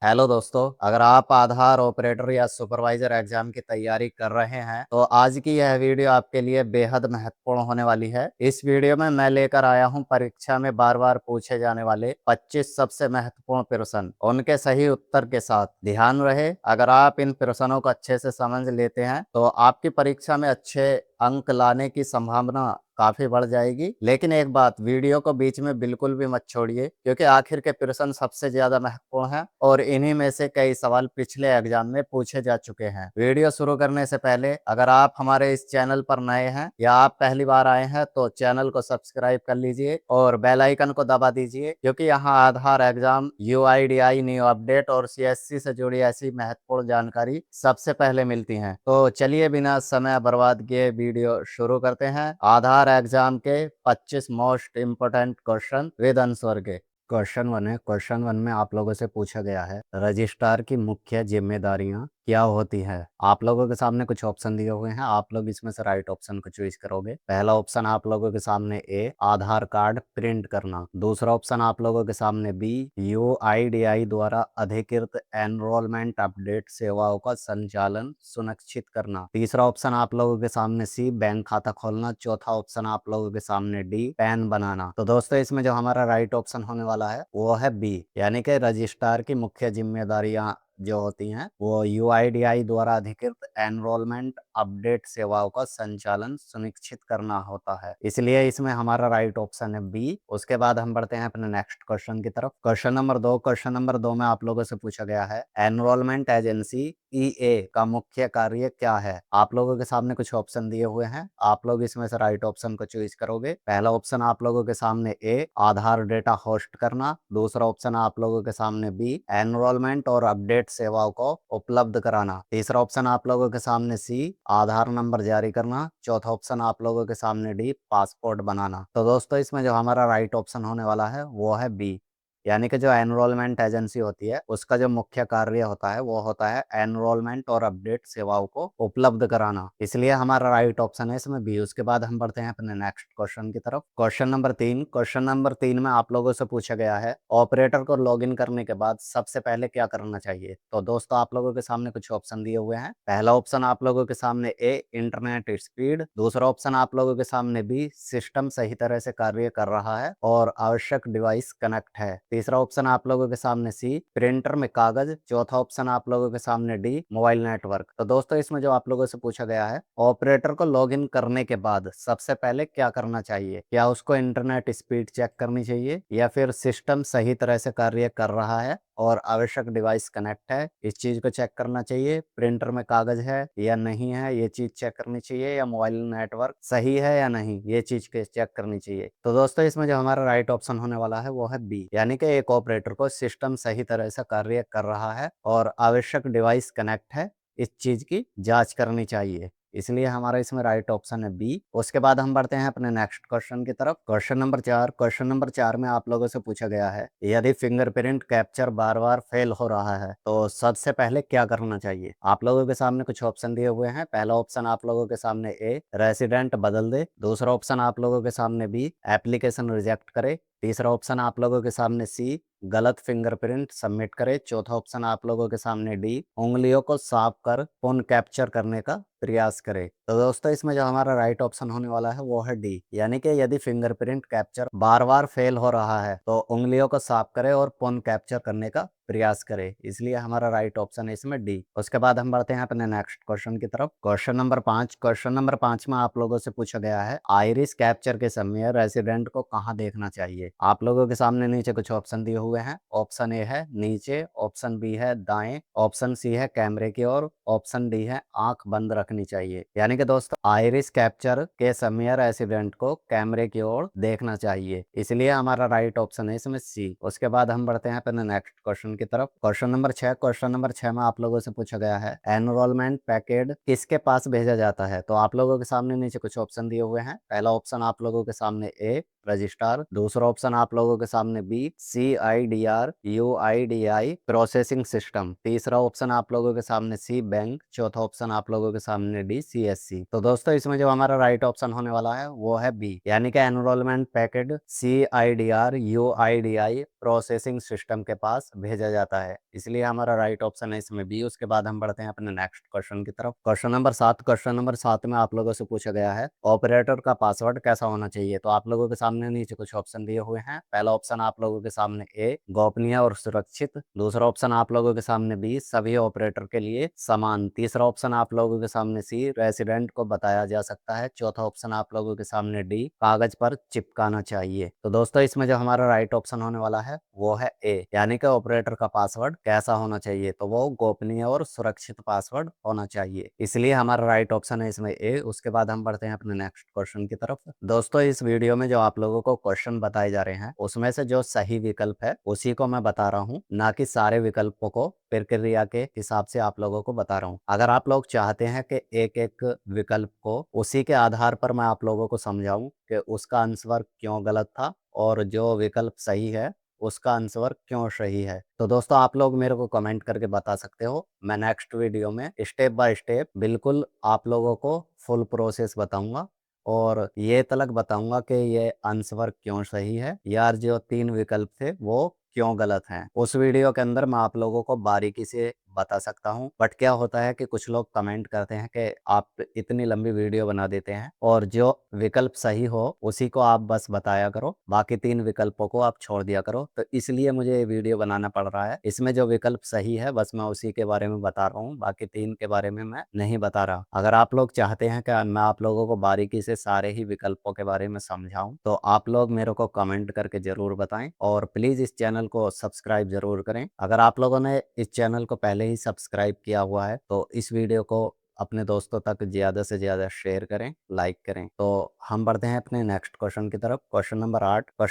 Hello दोस्तों, अगर आप आधार ऑपरेटर या सुपरवाइजर एग्जाम की तैयारी कर रहे हैं तो आज की यह वीडियो आपके लिए बेहद महत्वपूर्ण होने वाली है। इस वीडियो में मैं लेकर आया हूं परीक्षा में बार बार पूछे जाने वाले 25 सबसे महत्वपूर्ण प्रश्न, उनके सही उत्तर के साथ। ध्यान रहे, अगर आप इन प्रश्नों को अच्छे से समझ लेते हैं तो आपकी परीक्षा में अच्छे अंक लाने की संभावना काफी बढ़ जाएगी। लेकिन एक बात, वीडियो को बीच में बिल्कुल भी मत छोड़िए, क्योंकि आखिर के प्रश्न सबसे ज्यादा महत्वपूर्ण है और इन्हीं में से कई सवाल पिछले एग्जाम में पूछे जा चुके हैं। वीडियो शुरू करने से पहले अगर आप हमारे इस चैनल पर नए हैं या आप पहली बार आए हैं तो चैनल को सब्सक्राइब कर लीजिए और बेल आइकन को दबा दीजिए, क्योंकि यहाँ आधार एग्जाम, यूआईडीआई न्यू अपडेट और सीएससी से जुड़ी ऐसी महत्वपूर्ण जानकारी सबसे पहले मिलती है। तो चलिए बिना समय बर्बाद किए वीडियो शुरू करते हैं। आधार एग्जाम के 25 most important question with answer के। क्वेश्चन वन है। क्वेश्चन वन में आप लोगों से पूछा गया है, रजिस्ट्रार की मुख्य जिम्मेदारियां क्या होती है। आप लोगों के सामने कुछ ऑप्शन दिए हुए हैं, आप लोग इसमें से राइट ऑप्शन को चॉइस करोगे। पहला ऑप्शन आप लोगों के सामने ए, आधार कार्ड प्रिंट करना। दूसरा ऑप्शन आप लोगों के सामने बी, यूआईडीआई द्वारा अधिकृत एनरोलमेंट अपडेट सेवाओं का संचालन सुनिश्चित करना। तीसरा ऑप्शन आप लोगों के सामने सी, बैंक खाता खोलना। चौथा ऑप्शन आप लोगों के सामने डी, पैन बनाना। तो दोस्तों इसमें जो हमारा राइट ऑप्शन होने वाला है वो है बी, यानी कि रजिस्ट्रार की मुख्य जिम्मेदारियां जो होती हैं वो यूआईडीआई द्वारा अधिकृत एनरोलमेंट अपडेट सेवाओं का संचालन सुनिश्चित करना होता है, इसलिए इसमें हमारा राइट ऑप्शन है बी। उसके बाद हम बढ़ते हैं अपने नेक्स्ट क्वेश्चन की तरफ। क्वेश्चन नंबर दो। क्वेश्चन नंबर दो में आप लोगों से पूछा गया है, एनरोलमेंट एजेंसी ईए का मुख्य कार्य क्या है। आप लोगों के सामने कुछ ऑप्शन दिए हुए हैं, आप लोग इसमें से राइट ऑप्शन को चॉइस करोगे। पहला ऑप्शन आप लोगों के सामने ए, आधार डेटा होस्ट करना। दूसरा ऑप्शन आप लोगों के सामने बी, एनरोलमेंट और अपडेट सेवाओं को उपलब्ध कराना। तीसरा ऑप्शन आप लोगों के सामने सी, आधार नंबर जारी करना। चौथा ऑप्शन आप लोगों के सामने डी, पासपोर्ट बनाना। तो दोस्तों इसमें जो हमारा राइट ऑप्शन होने वाला है वो है बी, यानी कि जो एनरोलमेंट एजेंसी होती है उसका जो मुख्य कार्य होता है वो होता है एनरोलमेंट और अपडेट सेवाओं को उपलब्ध कराना, इसलिए हमारा राइट ऑप्शन है इसमें बी। उसके बाद हम बढ़ते हैं अपने नेक्स्ट क्वेश्चन की तरफ। क्वेश्चन नंबर तीन। क्वेश्चन नंबर तीन में आप लोगों से पूछा गया है, ऑपरेटर को लॉगिन करने के बाद सबसे पहले क्या करना चाहिए। तो दोस्तों आप लोगों के सामने कुछ ऑप्शन दिए हुए हैं। पहला ऑप्शन आप लोगों के सामने ए, इंटरनेट स्पीड। दूसरा ऑप्शन आप लोगों के सामने बी, सिस्टम सही तरह से कार्य कर रहा है और आवश्यक डिवाइस कनेक्ट है। तीसरा ऑप्शन आप लोगों के सामने सी, प्रिंटर में कागज। चौथा ऑप्शन आप लोगों के सामने डी, मोबाइल नेटवर्क। तो दोस्तों इसमें जो आप लोगों से पूछा गया है, ऑपरेटर को लॉगिन करने के बाद सबसे पहले क्या करना चाहिए। क्या उसको इंटरनेट स्पीड चेक करनी चाहिए, या फिर सिस्टम सही तरह से कार्य कर रहा है और आवश्यक डिवाइस कनेक्ट है, इस चीज को चेक करना चाहिए। प्रिंटर में कागज है या नहीं है, ये चीज चेक करनी चाहिए। या मोबाइल नेटवर्क सही है या नहीं, ये चीज के चेक करनी चाहिए। तो दोस्तों इसमें जो हमारा राइट ऑप्शन होने वाला है वो है बी, यानी कि एक ऑपरेटर को सिस्टम सही तरह से कार्य कर रहा है और आवश्यक डिवाइस कनेक्ट है, इस चीज की जांच करनी चाहिए, इसलिए हमारा इसमें राइट ऑप्शन है बी। उसके बाद हम बढ़ते हैं अपने नेक्स्ट क्वेश्चन की तरफ। क्वेश्चन नंबर चार। क्वेश्चन नंबर चार में आप लोगों से पूछा गया है, यदि फिंगरप्रिंट कैप्चर बार बार फेल हो रहा है तो सबसे पहले क्या करना चाहिए। आप लोगों के सामने कुछ ऑप्शन दिए हुए हैं। पहला ऑप्शन आप लोगों के सामने ए, रेसिडेंट बदल दे। दूसरा ऑप्शन आप लोगों के सामने बी, एप्लीकेशन रिजेक्ट करे। तीसरा ऑप्शन आप लोगों के सामने सी, गलत फिंगरप्रिंट सबमिट करे। चौथा ऑप्शन आप लोगों के सामने डी, उंगलियों को साफ कर फोन कैप्चर करने का प्रयास करे। तो दोस्तों इसमें जो हमारा राइट ऑप्शन होने वाला है वो है डी, यानी कि यदि फिंगरप्रिंट कैप्चर बार बार फेल हो रहा है तो उंगलियों को साफ करे और फोन कैप्चर करने का प्रयास करे, इसलिए हमारा राइट ऑप्शन है इसमें डी। उसके बाद हम बढ़ते हैं अपने नेक्स्ट क्वेश्चन की तरफ। क्वेश्चन नंबर पांच। क्वेश्चन नंबर पांच में आप लोगों से पूछा गया है, आइरिस कैप्चर के समय रेसिडेंट को कहाँ देखना चाहिए। आप लोगों के सामने नीचे कुछ ऑप्शन दिए हुए हैं। ऑप्शन ए है नीचे, ऑप्शन बी है दाएं, ऑप्शन सी है कैमरे की ओर, ऑप्शन डी है आंख बंद रखनी चाहिए। यानी कि दोस्तों आइरिस कैप्चर के समय रेसिडेंट को कैमरे की ओर देखना चाहिए, इसलिए हमारा राइट ऑप्शन है इसमें सी। उसके बाद हम बढ़ते हैं अपने नेक्स्ट क्वेश्चन की तरफ। क्वेश्चन नंबर छह। क्वेश्चन नंबर छह में आप लोगों से पूछा गया है, एनरोलमेंट पैकेट किसके पास भेजा जाता है। तो आप लोगों के सामने नीचे कुछ ऑप्शन दिए हुए हैं। पहला ऑप्शन आप लोगों के सामने ए, रजिस्ट्रार। दूसरा ऑप्शन आप लोगों के सामने B CIDR UIDI processing system. तीसरा ऑप्शन आप लोगों के सामने सी बैंक। चौथा ऑप्शन आप लोगों के सामने डी CSC। तो दोस्तों इसमें जो हमारा राइट ऑप्शन होने वाला है वो है बी, यानी कि enrolment packet CIDR UIDI processing system के पास भेजा जाता है, इसलिए हमारा राइट ऑप्शन है इसमें बी। उसके बाद हम बढ़ते हैं अपने नेक्स्ट क्वेश्चन की तरफ। क्वेश्चन नंबर 7 में आप लोगों से पूछा गया है ऑपरेटर का पासवर्ड कैसा होना चाहिए। तो आप लोगों के सामने नीचे कुछ ऑप्शन दिए हुए हैं। पहला ऑप्शन आप लोगों के सामने ए गोपनीय और सुरक्षित। दूसरा ऑप्शन आप लोगों के सामने बी सभी ऑपरेटर के लिए समान। तीसरा ऑप्शन आप लोगों के सामने सी रेसिडेंट को बताया जा सकता है। चौथा ऑप्शन आप लोगों के सामने डी कागज पर चिपकाना चाहिए। तो दोस्तों इसमें जो हमारा राइट ऑप्शन होने वाला है वो है ए, यानी कि ऑपरेटर का पासवर्ड कैसा होना चाहिए, तो वो गोपनीय और सुरक्षित पासवर्ड होना चाहिए, इसलिए हमारा राइट ऑप्शन है इसमें ए। उसके बाद हम बढ़ते हैं अपने नेक्स्ट क्वेश्चन की तरफ। दोस्तों इस वीडियो में जो आप लोगों को क्वेश्चन बताए जा रहे हैं उसमें से जो सही विकल्प है उसी को मैं बता रहा हूँ, ना कि सारे विकल्पों को प्रक्रिया के हिसाब से आप लोगों को बता रहा हूँ। अगर आप लोग चाहते हैं कि एक एक विकल्प को उसी के आधार पर मैं आप लोगों को समझाऊं कि उसका आंसर क्यों गलत था और जो विकल्प सही है उसका आंसर क्यों सही है, तो दोस्तों आप लोग मेरे को कमेंट करके बता सकते हो। मैं नेक्स्ट वीडियो में स्टेप बाय स्टेप बिल्कुल आप लोगों को फुल प्रोसेस बताऊंगा और ये तलक बताऊंगा कि ये आंसर क्यों सही है यार, जो 3 विकल्प थे वो क्यों गलत हैं। उस वीडियो के अंदर मैं आप लोगों को बारीकी से बता सकता हूँ, बट क्या होता है कि कुछ लोग कमेंट करते हैं कि आप इतनी लंबी वीडियो बना देते हैं और जो विकल्प सही हो उसी को आप बस बताया करो, बाकी 3 विकल्पों को आप छोड़ दिया करो। तो इसलिए मुझे ये वीडियो बनाना पड़ रहा है। इसमें जो विकल्प सही है बस मैं उसी के बारे में बता रहा हूँ, बाकी 3 के बारे में मैं नहीं बता रहा। अगर आप लोग चाहते हैं कि मैं आप लोगों को बारीकी से सारे ही विकल्पों के बारे में समझाऊं तो आप लोग मेरे को कमेंट करके जरूर बताएं और प्लीज इस चैनल को सब्सक्राइब जरूर करें। अगर आप लोगों ने इस चैनल को पहले ही सब्सक्राइब किया हुआ है तो इस वीडियो को अपने दोस्तों तक ज्यादा से ज्यादा शेयर करें, लाइक करें। तो हम बढ़ते हैं अपने नेक्स्ट क्वेश्चन की तरफ। क्वेश्चन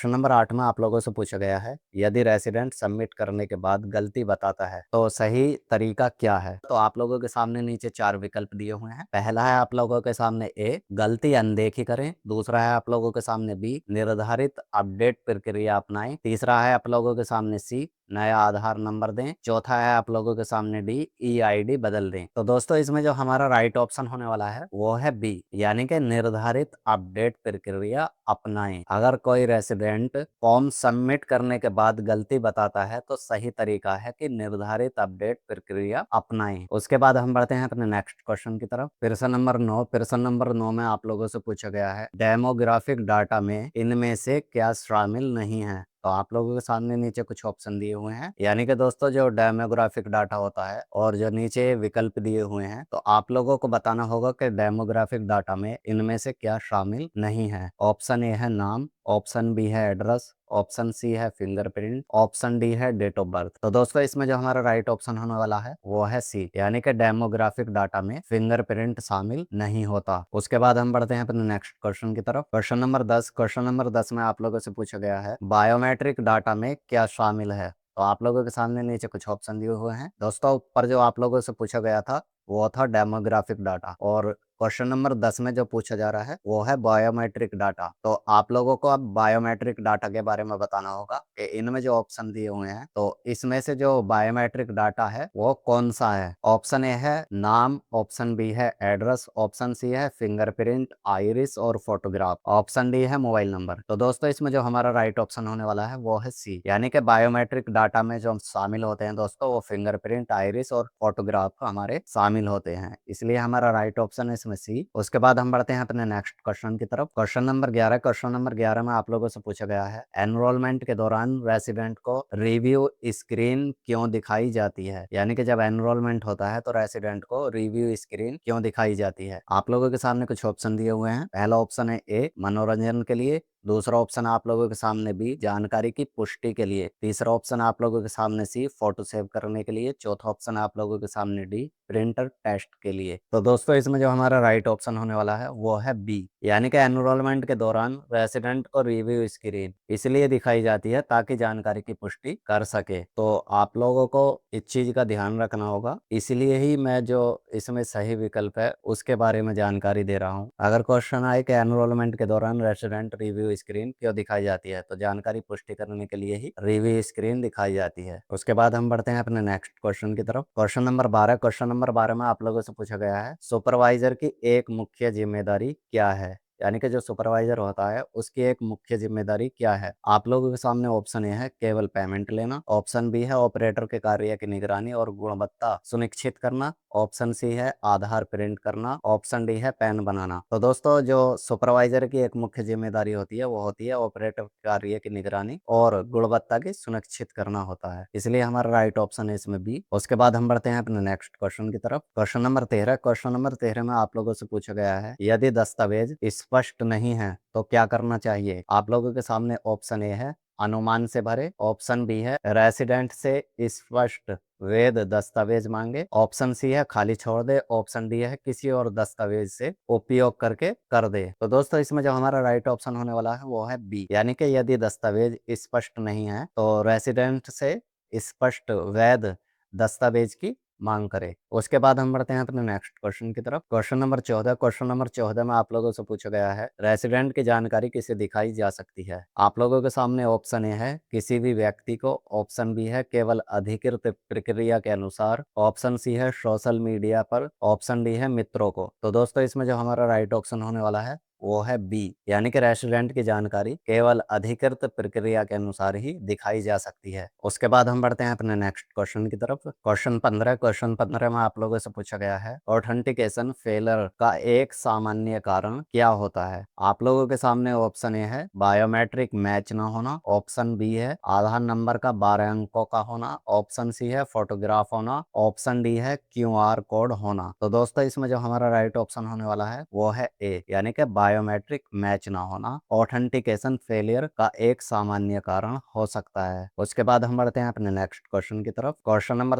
नंबर 8 में आप लोगों से पूछा गया है यदि रेसिडेंट सबमिट करने के बाद गलती बताता है तो सही तरीका क्या है। तो आप लोगों के सामने नीचे 4 विकल्प दिए हुए हैं। पहला है आप लोगों के सामने ए गलती अनदेखी करें। दूसरा है आप लोगों के सामने बी निर्धारित अपडेट प्रक्रिया अपनाएं। तीसरा है आप लोगों के सामने सी नया आधार नंबर दें। चौथा है आप लोगों के सामने डी EID बदल दें। तो दोस्तों इसमें जो हमारा राइट ऑप्शन होने वाला है वो है बी, यानी कि निर्धारित अपडेट प्रक्रिया अपनाएं। अगर कोई रेसिडेंट फॉर्म सबमिट करने के बाद गलती बताता है तो सही तरीका है कि निर्धारित अपडेट प्रक्रिया अपनाएं। उसके बाद हम बढ़ते हैं अपने नेक्स्ट क्वेश्चन की तरफ। प्रश्न नंबर 9 में आप लोगों से पूछा गया है डेमोग्राफिक डाटा में इनमें से क्या शामिल नहीं है। तो आप लोगों के सामने नीचे कुछ ऑप्शन दिए हुए हैं, यानी कि दोस्तों जो डेमोग्राफिक डाटा होता है और जो नीचे विकल्प दिए हुए हैं तो आप लोगों को बताना होगा कि डेमोग्राफिक डाटा में इनमें से क्या शामिल नहीं है। ऑप्शन ए है नाम, ऑप्शन बी है एड्रेस, ऑप्शन सी है फिंगरप्रिंट, ऑप्शन डी है डेट ऑफ बर्थ। तो दोस्तों इसमें जो हमारा राइट ऑप्शन होने वाला है वो है सी, यानी कि डेमोग्राफिक डाटा में फिंगरप्रिंट शामिल नहीं होता। उसके बाद हम बढ़ते हैं अपने नेक्स्ट क्वेश्चन की तरफ। क्वेश्चन नंबर 10 में आप लोगों से पूछा गया है बायोमेट्रिक डाटा में क्या शामिल है। तो आप लोगों के सामने नीचे कुछ ऑप्शन दिए हुए हैं। दोस्तों ऊपर जो आप लोगों से पूछा गया था वो था डेमोग्राफिक डाटा और क्वेश्चन नंबर 10 में जो पूछा जा रहा है वो है बायोमेट्रिक डाटा। तो आप लोगों को अब बायोमेट्रिक डाटा के बारे में बताना होगा कि इनमें जो ऑप्शन दिए हुए हैं तो इसमें से जो बायोमेट्रिक डाटा है वो कौन सा है। ऑप्शन ए है नाम, ऑप्शन बी है एड्रेस, ऑप्शन सी है फिंगरप्रिंट, आइरिस और फोटोग्राफ, ऑप्शन डी है मोबाइल नंबर। तो दोस्तों इसमें जो हमारा राइट ऑप्शन होने वाला है वो है सी, यानी कि बायोमेट्रिक डाटा में जो शामिल होते हैं दोस्तों वो फिंगरप्रिंट, आइरिस और फोटोग्राफ हमारे शामिल होते हैं, इसलिए हमारा राइट ऑप्शन है इसमें सी। उसके बाद हम बढ़ते हैं अपने नेक्स्ट क्वेश्चन की तरफ। क्वेश्चन नंबर 11 में आप लोगों से पूछा गया है एनरोलमेंट के दौरान रेसिडेंट को रिव्यू स्क्रीन क्यों दिखाई जाती है, यानी कि जब एनरोलमेंट होता है तो रेसिडेंट को रिव्यू स्क्रीन क्यों दिखाई जाती है। आप लोगों के सामने कुछ ऑप्शन दिए हुए हैं। पहला ऑप्शन है ए मनोरंजन के लिए, दूसरा ऑप्शन आप लोगों के सामने बी जानकारी की पुष्टि के लिए, तीसरा ऑप्शन आप लोगों के सामने सी फोटो सेव करने के लिए, चौथा ऑप्शन आप लोगों के सामने डी प्रिंटर टेस्ट के लिए। तो दोस्तों इसमें जो हमारा राइट ऑप्शन होने वाला है वो है बी, यानी कि एनरोलमेंट के दौरान रेसिडेंट को रिव्यू स्क्रीन इसलिए दिखाई जाती है ताकि जानकारी की पुष्टि कर सके। तो आप लोगों को इस चीज का ध्यान रखना होगा, इसलिए ही मैं जो इसमें सही विकल्प है उसके बारे में जानकारी दे रहा हूँ। अगर क्वेश्चन आए कि एनरोलमेंट के दौरान रेसिडेंट रिव्यू रिव्यू स्क्रीन क्यों दिखाई जाती है? तो जानकारी पुष्टि करने के लिए ही रिव्यू स्क्रीन दिखाई जाती है। उसके बाद हम बढ़ते हैं अपने नेक्स्ट क्वेश्चन की तरफ। क्वेश्चन नंबर 12 में आप लोगों से पूछा गया है, सुपरवाइजर की एक मुख्य जिम्मेदारी क्या है? यानी कि जो सुपरवाइजर होता है उसकी एक मुख्य जिम्मेदारी क्या है? आप लोगों के सामने ऑप्शन ए है केवल पेमेंट लेना, ऑप्शन बी है ऑपरेटर के कार्य की निगरानी और गुणवत्ता सुनिश्चित करना, ऑप्शन सी है आधार प्रिंट करना, ऑप्शन डी है पैन बनाना। तो दोस्तों जो सुपरवाइजर की एक मुख्य जिम्मेदारी होती है वो होती है ऑपरेटर कार्य की निगरानी और गुणवत्ता की सुनिश्चित करना होता है, इसलिए हमारा राइट ऑप्शन है इसमें बी। उसके बाद हम बढ़ते हैं अपने नेक्स्ट क्वेश्चन की तरफ। क्वेश्चन नंबर 13 में आप लोगों से पूछा गया है, यदि दस्तावेज स्पष्ट नहीं है तो क्या करना चाहिए? आप लोगों के सामने ऑप्शन ए है अनुमान से भरे, ऑप्शन बी है रेसिडेंट से स्पष्ट वेद दस्तावेज मांगे, ऑप्शन सी है खाली छोड़ दे, ऑप्शन डी है किसी और दस्तावेज से उपयोग करके कर दे। तो दोस्तों इसमें जो हमारा राइट ऑप्शन होने वाला है वो है बी, यानी कि यदि दस्तावेज स्पष्ट नहीं है तो रेसिडेंट से स्पष्ट वैध दस्तावेज की मांग करे। उसके बाद हम बढ़ते हैं अपने नेक्स्ट क्वेश्चन की तरफ। क्वेश्चन नंबर 14 में आप लोगों से पूछा गया है, रेसिडेंट की जानकारी किसे दिखाई जा सकती है? आप लोगों के सामने ऑप्शन ए है किसी भी व्यक्ति को, ऑप्शन बी है केवल अधिकृत प्रक्रिया के अनुसार, ऑप्शन सी है सोशल मीडिया पर, ऑप्शन डी है मित्रों को। तो दोस्तों इसमें जो हमारा राइट ऑप्शन होने वाला है वो है बी, यानी कि रेस्टोरेंट की जानकारी केवल अधिकृत प्रक्रिया के अनुसार ही दिखाई जा सकती है। उसके बाद हम बढ़ते हैं अपने नेक्स्ट क्वेश्चन की तरफ। क्वेश्चन 15 में आप लोगों से पूछा गया है, ऑथेंटिकेशन फेलर का एक सामान्य कारण क्या होता है? आप लोगों के सामने ऑप्शन ए है बायोमेट्रिक मैच ना होना, ऑप्शन बी है आधार नंबर का 12 अंकों का होना, ऑप्शन सी है फोटोग्राफ होना, ऑप्शन डी है QR कोड होना। तो दोस्तों इसमें जो हमारा राइट ऑप्शन होने वाला है वो है ए, यानी कि बायोमेट्रिक मैच ना होना ऑथेंटिकेशन फेलियर का एक सामान्य कारण हो सकता है। उसके बाद हम बढ़ते हैं अपने नेक्स्ट क्वेश्चन की तरफ। क्वेश्चन नंबर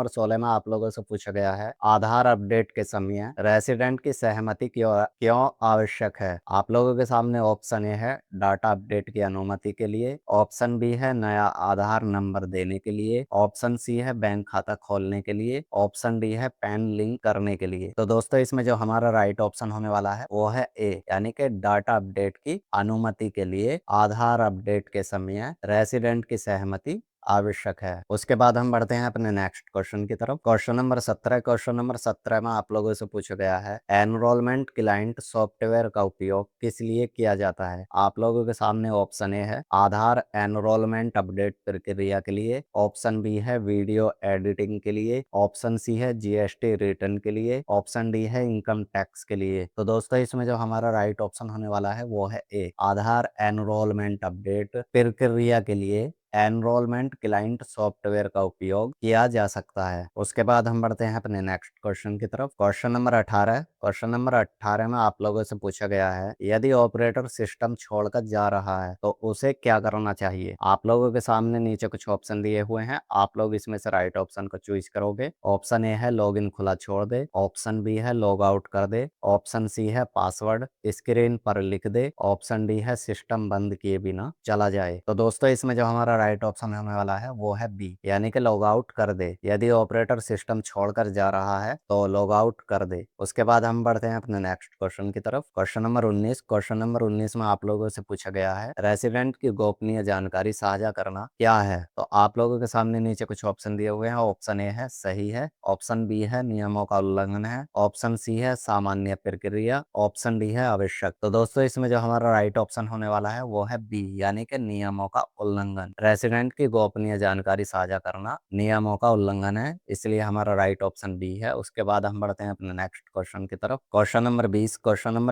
16 में आप लोगों से पूछा गया है, आधार अपडेट के समय रेसिडेंट की सहमति क्यों आवश्यक है? आप लोगों के सामने ऑप्शन ए है डाटा अपडेट की अनुमति के लिए, ऑप्शन बी है नया आधार नंबर देने के लिए, ऑप्शन सी है बैंक खाता खोलने के लिए, ऑप्शन डी है पैन लिंक करने के लिए। तो दोस्तों इसमें जो हमारा राइट ऑप्शन होने वाला है वो है ए, यानी कि डाटा अपडेट की अनुमति के लिए आधार अपडेट के समय रेसिडेंट की सहमति आवश्यक है। उसके बाद हम बढ़ते हैं अपने नेक्स्ट क्वेश्चन की तरफ। क्वेश्चन नंबर 17 में आप लोगों से पूछा गया है, एनरोलमेंट क्लाइंट सॉफ्टवेयर का उपयोग किस लिए किया जाता है? आप लोगों के सामने ऑप्शन ए है आधार एनरोलमेंट अपडेट प्रक्रिया के लिए, ऑप्शन बी है वीडियो एडिटिंग के लिए, ऑप्शन सी है GST रिटर्न के लिए, ऑप्शन डी है इनकम टैक्स के लिए। तो दोस्तों इसमें जो हमारा राइट ऑप्शन होने वाला है वो है ए, आधार एनरोलमेंट अपडेट प्रक्रिया के लिए एनरोलमेंट क्लाइंट सॉफ्टवेयर का उपयोग किया जा सकता है। उसके बाद हम बढ़ते हैं अपने नेक्स्ट क्वेश्चन की तरफ। क्वेश्चन नंबर 18 में आप लोगों से पूछा गया है, यदि ऑपरेटर सिस्टम छोड़कर जा रहा है तो उसे क्या करना चाहिए? आप लोगों के सामने नीचे कुछ ऑप्शन दिए हुए हैं, आप लोग इसमें से राइट ऑप्शन को चूज करोगे। ऑप्शन ए है लॉग इन खुला छोड़ दे, ऑप्शन बी है लॉग आउट कर दे, ऑप्शन सी है पासवर्ड स्क्रीन पर लिख दे, ऑप्शन डी है सिस्टम बंद किए बिना चला जाए। तो दोस्तों इसमें जो हमारा राइट ऑप्शन होने वाला है वो है बी, यानी कि लॉग आउट कर दे। यदि ऑपरेटर सिस्टम छोड़कर जा रहा है तो लॉग आउट कर दे। उसके बाद हम बढ़ते हैं अपने नेक्स्ट क्वेश्चन की तरफ। क्वेश्चन नंबर 19 में आप लोगों से पूछा गया है, रेसिडेंट की गोपनीय जानकारी साझा करना क्या है? तो आप लोगों के सामने नीचे कुछ ऑप्शन दिए हुए हैं, ऑप्शन ए है सही है, ऑप्शन बी है नियमों का उल्लंघन है, ऑप्शन सी है सामान्य प्रक्रिया, ऑप्शन डी है आवश्यक। तो दोस्तों इसमें जो हमारा राइट ऑप्शन होने वाला है वो है बी, यानी कि नियमों का उल्लंघन। रेसिडेंट की गोपनीय जानकारी साझा करना नियमों का उल्लंघन है, इसलिए हमारा राइट ऑप्शन बी है। उसके बाद हम बढ़ते हैं अपने नेक्स्ट क्वेश्चन की तरफ। क्वेश्चन नंबर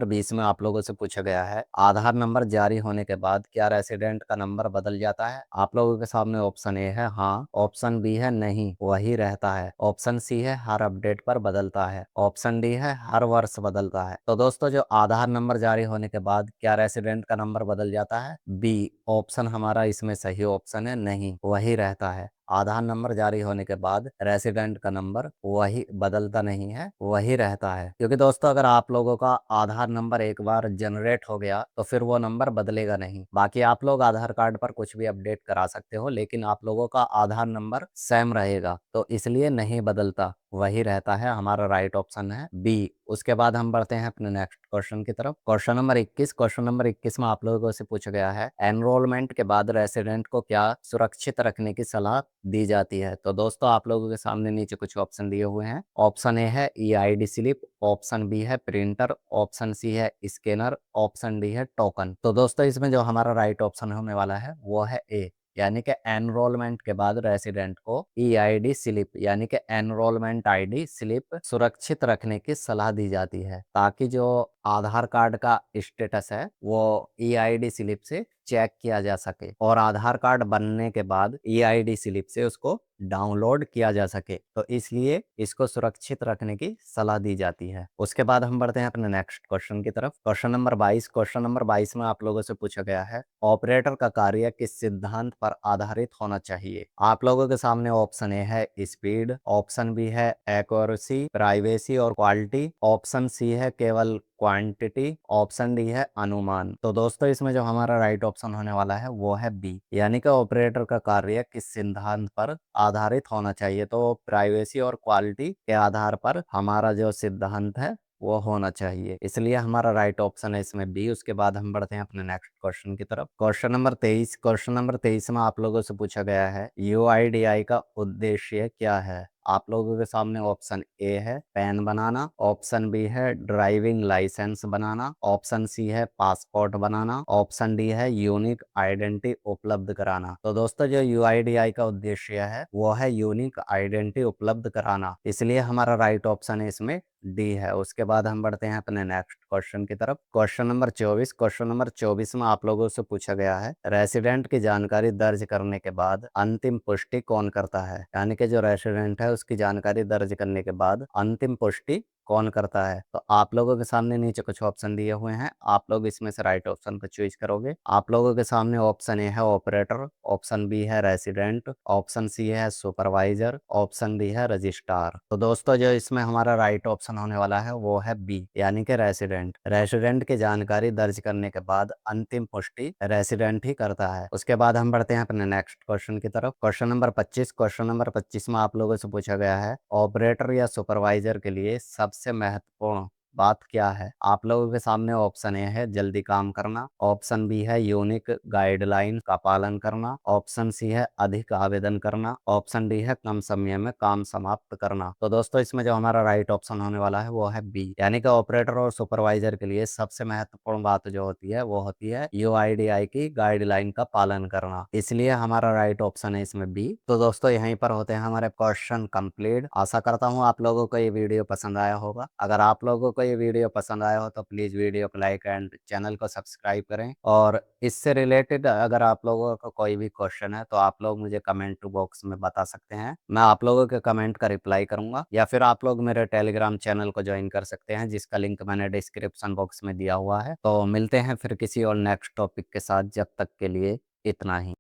20 में आप लोगों से पूछा गया है, आधार नंबर जारी होने के बाद क्या रेसिडेंट का नंबर बदल जाता है? आप लोगों के सामने ऑप्शन ए है हाँ, ऑप्शन बी है नहीं वही रहता है, ऑप्शन सी है हर अपडेट पर बदलता है, ऑप्शन डी है हर वर्ष बदलता है। तो दोस्तों जो आधार नंबर जारी होने के बाद क्या रेसिडेंट का नंबर बदल जाता है? बी ऑप्शन हमारा इसमें सही ऑप्शन है, नहीं वही रहता है। आधार नंबर जारी होने के बाद रेसिडेंट का नंबर वही बदलता नहीं है, वही रहता है। क्योंकि दोस्तों अगर आप लोगों का आधार नंबर एक बार जनरेट हो गया तो फिर वो नंबर बदलेगा नहीं। बाकी आप लोग आधार कार्ड पर कुछ भी अपडेट करा सकते हो, लेकिन आप लोगों का आधार नंबर सेम रहेगा, तो इसलिए नहीं बदलता, वही रहता है। हमारा राइट ऑप्शन है बी। उसके बाद हम बढ़ते हैं अपने नेक्स्ट क्वेश्चन की तरफ। Question number 21। क्वेश्चन नंबर 21 में आप लोगों से पूछा गया है एनरोलमेंट के बाद रेसिडेंट को क्या सुरक्षित रखने की सलाह दी जाती है। तो दोस्तों आप लोगों के सामने नीचे कुछ ऑप्शन दिए हुए हैं। ऑप्शन ए है EID स्लिप, ऑप्शन बी है प्रिंटर, ऑप्शन सी है स्कैनर, ऑप्शन डी है टोकन। तो दोस्तों इसमें जो हमारा राइट ऑप्शन होने वाला है वो है ए, यानी कि एनरोलमेंट के बाद रेसिडेंट को EID स्लिप यानी कि एनरोलमेंट ID स्लिप सुरक्षित रखने की सलाह दी जाती है, ताकि जो आधार कार्ड का स्टेटस है वो EID स्लिप से चेक किया जा सके और आधार कार्ड बनने के बाद EID स्लिप से उसको डाउनलोड किया जा सके। तो इसलिए इसको सुरक्षित रखने की सलाह दी जाती है। उसके बाद हम बढ़ते हैं अपने नेक्स्ट क्वेश्चन की तरफ। Question number 22। क्वेश्चन नंबर 22 में आप लोगों से पूछा गया है ऑपरेटर का कार्य किस सिद्धांत पर आधारित होना चाहिए। आप लोगों के सामने ऑप्शन ए है स्पीड, ऑप्शन बी है एक्यूरेसी, प्राइवेसी और क्वालिटी, ऑप्शन सी है केवल क्वांटिटी, ऑप्शन डी है अनुमान। तो दोस्तों इसमें जो हमारा राइट ऑप्शन होने वाला है वो है बी, यानी कि ऑपरेटर का कार्य किस सिद्धांत पर आधारित होना चाहिए। तो प्राइवेसी और क्वालिटी के आधार पर हमारा जो सिद्धांत है वो होना चाहिए, इसलिए हमारा राइट ऑप्शन है इसमें बी। उसके बाद हम बढ़ते हैं अपने नेक्स्ट क्वेश्चन की तरफ। Question number 23। क्वेश्चन नंबर 23 में आप लोगों से पूछा गया है UIDI का उद्देश्य क्या है। आप लोगों के सामने ऑप्शन ए है पैन बनाना, ऑप्शन बी है ड्राइविंग लाइसेंस बनाना, ऑप्शन सी है पासपोर्ट बनाना, ऑप्शन डी है यूनिक आइडेंटिटी उपलब्ध कराना। तो दोस्तों जो UIDI का उद्देश्य है वो है यूनिक आइडेंटिटी उपलब्ध कराना, इसलिए हमारा राइट ऑप्शन है इसमें डी है। उसके बाद हम बढ़ते हैं अपने नेक्स्ट क्वेश्चन की तरफ। Question number 24। क्वेश्चन नंबर 24 में आप लोगों से पूछा गया है रेसिडेंट की जानकारी दर्ज करने के बाद अंतिम पुष्टि कौन करता है, यानी कि जो रेसिडेंट है उसकी जानकारी दर्ज करने के बाद अंतिम पुष्टि कौन करता है। तो आप लोगों के सामने नीचे कुछ ऑप्शन दिए हुए हैं, आप लोग इसमें से राइट ऑप्शन को चूज करोगे। आप लोगों के सामने ऑप्शन ए है ऑपरेटर, ऑप्शन बी है रेसिडेंट, ऑप्शन सी है सुपरवाइजर, ऑप्शन डी है रजिस्ट्रार। तो दोस्तों जो इसमें हमारा राइट ऑप्शन होने वाला है वो है बी, यानी कि रेसिडेंट। रेसिडेंट की जानकारी दर्ज करने के बाद अंतिम पुष्टि रेसिडेंट ही करता है। उसके बाद हम बढ़ते हैं अपने नेक्स्ट क्वेश्चन की तरफ। Question number 25। क्वेश्चन नंबर 25 में आप लोगों से पूछा गया है ऑपरेटर या सुपरवाइजर के लिए सबसे महत्वपूर्ण बात क्या है। आप लोगों के सामने ऑप्शन ए है जल्दी काम करना, ऑप्शन बी है यूनिक गाइडलाइन का पालन करना, ऑप्शन सी है अधिक आवेदन करना, ऑप्शन डी है कम समय में काम समाप्त करना। तो दोस्तों इसमें जो हमारा राइट ऑप्शन होने वाला है वो है बी, यानी कि ऑपरेटर और सुपरवाइजर के लिए सबसे महत्वपूर्ण बात जो होती है वो होती है UIDI की गाइडलाइन का पालन करना, इसलिए हमारा राइट ऑप्शन है इसमें बी। तो दोस्तों यहीं पर होते हैं हमारे क्वेश्चन कंप्लीट। आशा करता हूँ आप लोगों को ये वीडियो पसंद आया होगा। अगर आप लोगों को ये वीडियो पसंद आया हो तो प्लीज वीडियो को लाइक एंड चैनल को सब्सक्राइब करें, और इससे रिलेटेड अगर आप लोगों का कोई भी क्वेश्चन है तो आप लोग मुझे कमेंट बॉक्स में बता सकते हैं, मैं आप लोगों के कमेंट का रिप्लाई करूंगा। या फिर आप लोग मेरे टेलीग्राम चैनल को ज्वाइन कर सकते हैं जिसका लिंक मैंने डिस्क्रिप्शन बॉक्स में दिया हुआ है। तो मिलते हैं फिर किसी और नेक्स्ट टॉपिक के साथ, जब तक के लिए इतना ही।